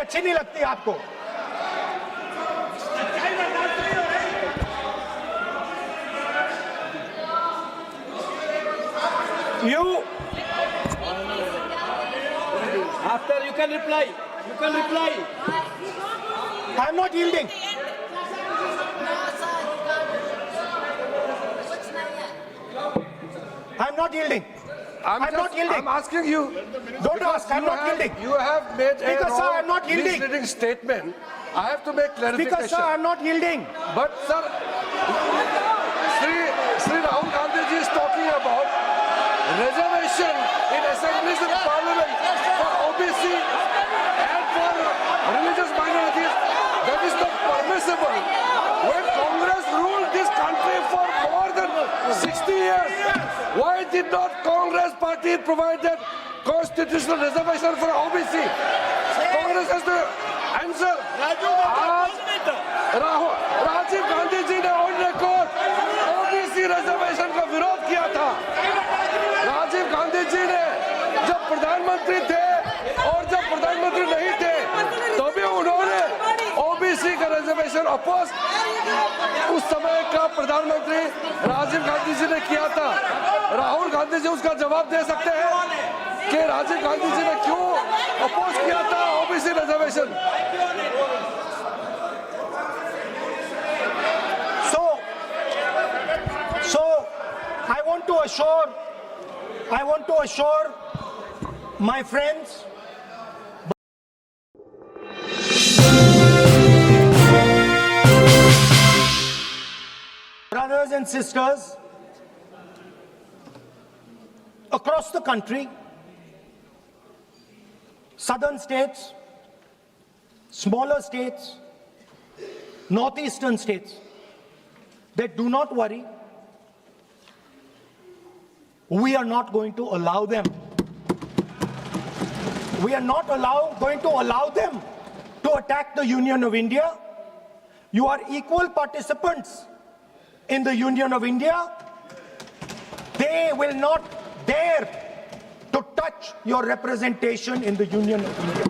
अच्छी नहीं लगती आपको? You After you can reply. You can reply. I'm not yielding. I'm not yielding. I'm not yielding. I'm asking you. Don't ask. I'm not yielding. You have made a Speaker, sir, I'm not wrong, yielding. misleading statement. I have to make clarification. Speaker, sir, I'm not yielding. But sir, Sri Rahul Gandhi ji is talking about reservation in assemblies and parliament for OBC and for religious minorities. That is not permissible. When Congress ruled this country for more than 60 years, why did not Congress party provide that constitutional reservation for OBC? Congress has to answer. Rajiv Gandhi ji ने on record OBC reservation का विरोध किया था। राजीव गांधी जी ने जब प्रधानमंत्री थे और जब प्रधानमंत्री नहीं थे तो भी उन्होंने ओबीसी का रिजर्वेशन अपोज उस समय का प्रधानमंत्री राजीव गांधी जी ने किया था। राहुल गांधी जी उसका जवाब दे सकते हैं कि राजीव गांधी जी ने क्यों अपोज किया था OBC reservation. So I want to assure my friends, brothers and sisters across the country, southern states, smaller states, northeastern states, that do not worry. We are not going to allow them. We are not going to allow them to attack the Union of India. You are equal participants in the Union of India. They will not dare to touch your representation in the Union of India.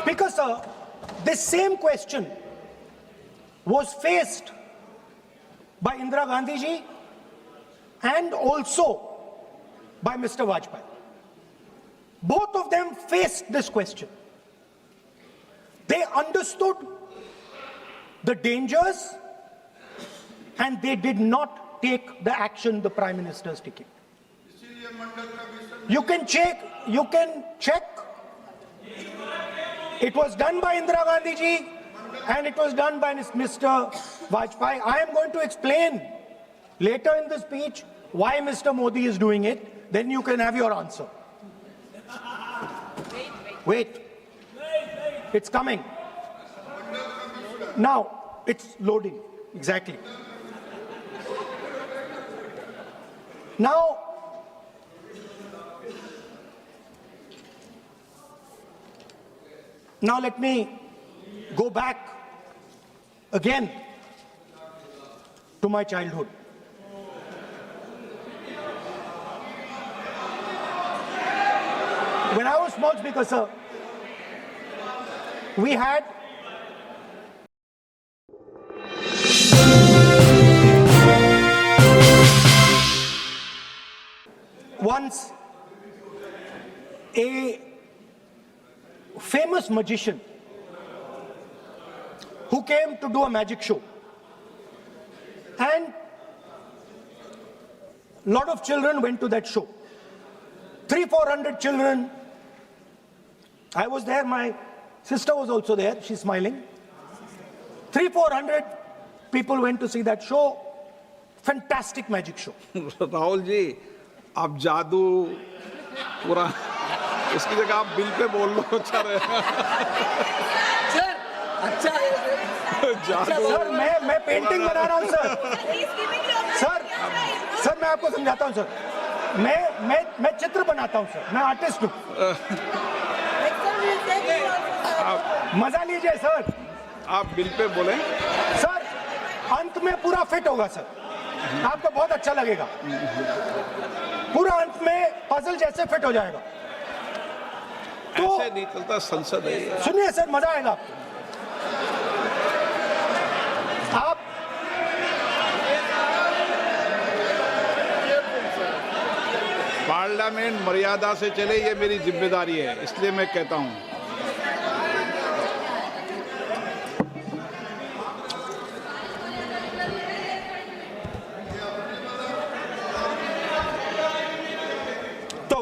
Speaker, sir, this same question was faced by Indira Gandhi ji and also by Mr. Vajpayee. Both of them faced this question. They understood the dangers and they did not take the action the Prime Minister is taking. You can check. It was done by Indira Gandhi ji and it was done by Mr. Vajpayee. I am going to explain later in the speech why Mr. Modi is doing it. Then you can have your answer. Wait. It's coming. Now, it's loading. Exactly. Now, let me go back again to my childhood. When I was small, Speaker, sir, we had once a famous magician who came to do a magic show, and a lot of children went to that show. 300-400 children. I was there, my sister was also there, she's smiling. 300-400 people went to see that show. Fantastic magic show. Rahul ji, आप जादू पूरा उसकी जगह आप bill pay बोल लो। अच्छा रहेगा sir, अच्छा जादू। सर, मैं पेंटिंग बना रहा हूँ सर मैं आपको समझाता हूँ सर। मैं चित्र बनाता हूँ सर, मैं आर्टिस्ट हूँ। मजा लीजिए सर। आप बिल पे बोले सर, अंत में पूरा फिट होगा सर, आपको बहुत अच्छा लगेगा। पूरा अंत में पजल जैसे फिट हो जाएगा। ऐसे नहीं चलता, संसद है ये। सुनिए सर, मजा आएगा आप पार्लियामेंट मर्यादा से चले, ये मेरी जिम्मेदारी है, इसलिए मैं कहता हूं। तो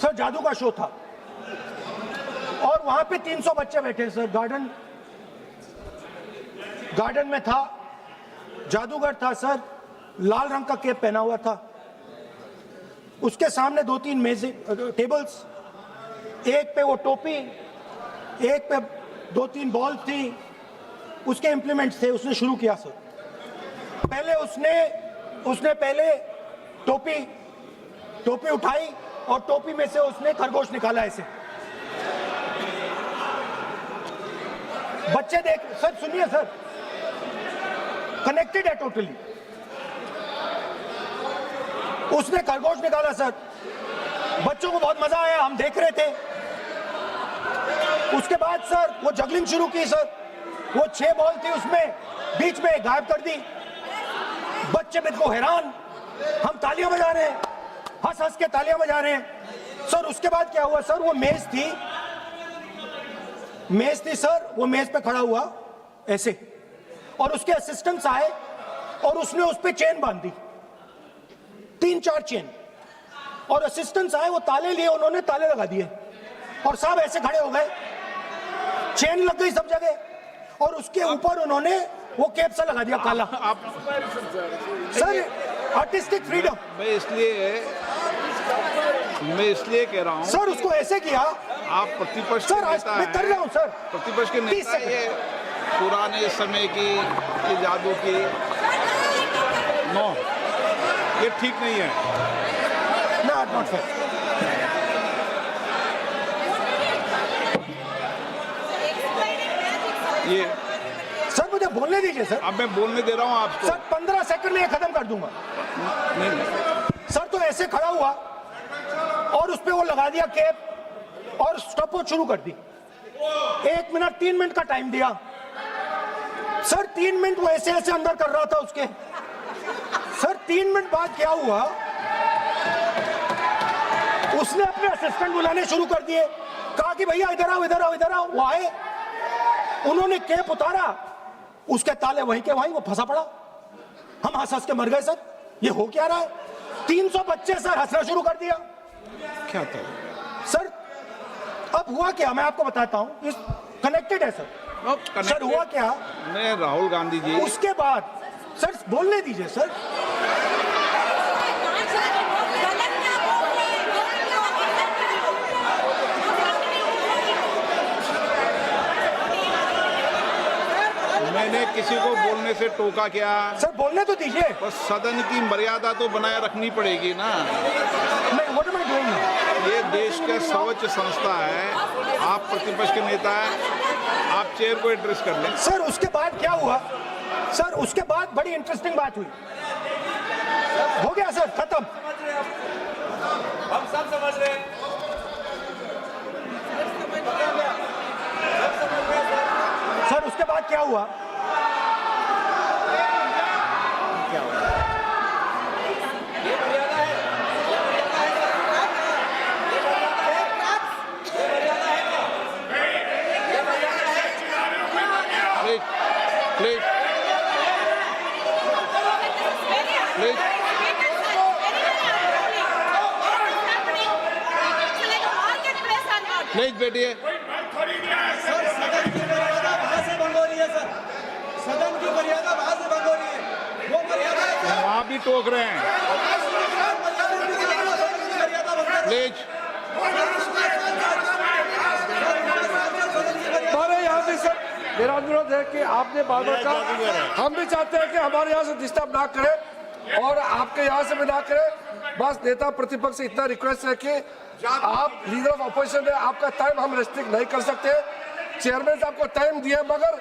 सर जादू का शो था और वहां पे 300 बच्चे बैठे सर। गार्डन में था, जादूगर था सर, लाल रंग का कैप पहना हुआ था। उसके सामने 2-3 मेजें, टेबल्स, एक पे वो टोपी, एक पे 2-3 बॉल थी, उसके इंप्लीमेंट्स थे। उसने शुरू किया सर। पहले उसने पहले टोपी उठाई और टोपी में से उसने खरगोश निकाला ऐसे। बच्चे देख, सर सुनिए सर, कनेक्टेड है टोटली। उसने खरगोश निकाला सर, बच्चों को बहुत मजा आया, हम देख रहे थे। उसके बाद सर वो जगलिंग शुरू की सर। वो 6 बॉल थी, उसमें बीच में गायब कर दी। बच्चे बिल्कुल हैरान, हम तालियां बजा रहे हैं, हंस हंस के तालियां बजा रहे हैं सर। उसके बाद क्या हुआ सर, वो मेज थी सर, वो मेज पे खड़ा हुआ ऐसे, और उसके असिस्टेंट्स आए और उसने उस पे चेन बांध दी, 3-4 चेन। और असिस्टेंट्स आए, वो ताले लिए, उन्होंने ताले लगा दिए और साहब ऐसे खड़े हो गए, चेन लग गई सब जगह। और उसके ऊपर उन्होंने वो कैप सा लगा दिया काला। Sir artistic freedom. मैं इसलिए कह रहा हूं सर उसको ऐसे किया। आप प्रतिपक्ष सर के आज नेता मैं कर रहा हूं सर। प्रतिपक्ष के 30 नेता, सेकंड। ये पुराने समय की ये जादू की नो, ये ठीक नहीं है। Not fair. ये सर मुझे बोलने दीजिए सर। अब मैं बोलने दे रहा हूं आपको। सर 15 सेकंड में ये खत्म कर दूंगा। नहीं, सर तो ऐसे खड़ा हुआ और उस पे वो लगा दिया कैप और स्टॉपवॉच शुरू कर दी। 1 मिनट 3 मिनट का टाइम दिया सर। 3 मिनट वो ऐसे ऐसे अंदर कर रहा था उसके। सर 3 मिनट बाद क्या हुआ, उसने अपने असिस्टेंट बुलाने शुरू कर दिए, कहा कि भैया इधर आओ इधर आओ इधर आओ। वो आए, उन्होंने कैप उतारा, उसके ताले वहीं के वहीं, वो फंसा पड़ा। हम हंस हंस के मर गए सर। ये हो क्या रहा है? 300 बच्चे सर हंसना शुरू कर दिया। क्या था सर अब हुआ क्या, मैं आपको बताता हूं, कनेक्टेड है सर। सर हुआ क्या, मैं राहुल गांधी जी, उसके बाद सर बोलने दीजिए सर। मैंने किसी को बोलने से टोका क्या? सर बोलने तो दीजिए। बस सदन की मर्यादा तो बनाए रखनी पड़ेगी ना। What am I doing? ये देश का सर्वोच्च संस्था है, आप प्रतिपक्ष के नेता हैं, आप चेयर को एड्रेस कर लें। सर उसके बाद क्या हुआ सर, उसके बाद बड़ी इंटरेस्टिंग बात हुई। हो गया सर, खत्म। हम सब समझ रहे हैं। सर उसके बाद क्या हुआ, प्लीज प्लीज प्लीज बैठिए। सदन की मर्यादा वहां से भंग हो रही है, वो मर्यादा वहां भी टोक रहे हैं। प्लीज हमारे यहाँ भी सर मेरा अनुरोध है कि आपने बार-बार कहा, हम भी चाहते हैं कि हमारे यहाँ से डिस्टर्ब ना करें और आपके यहाँ से भी ना करें। बस नेता प्रतिपक्ष से इतना रिक्वेस्ट है कि आप लीडर ऑफ अपोजिशन है, आपका टाइम हम रेस्ट्रिक्ट नहीं कर सकते। चेयरमैन आपको टाइम दिया, मगर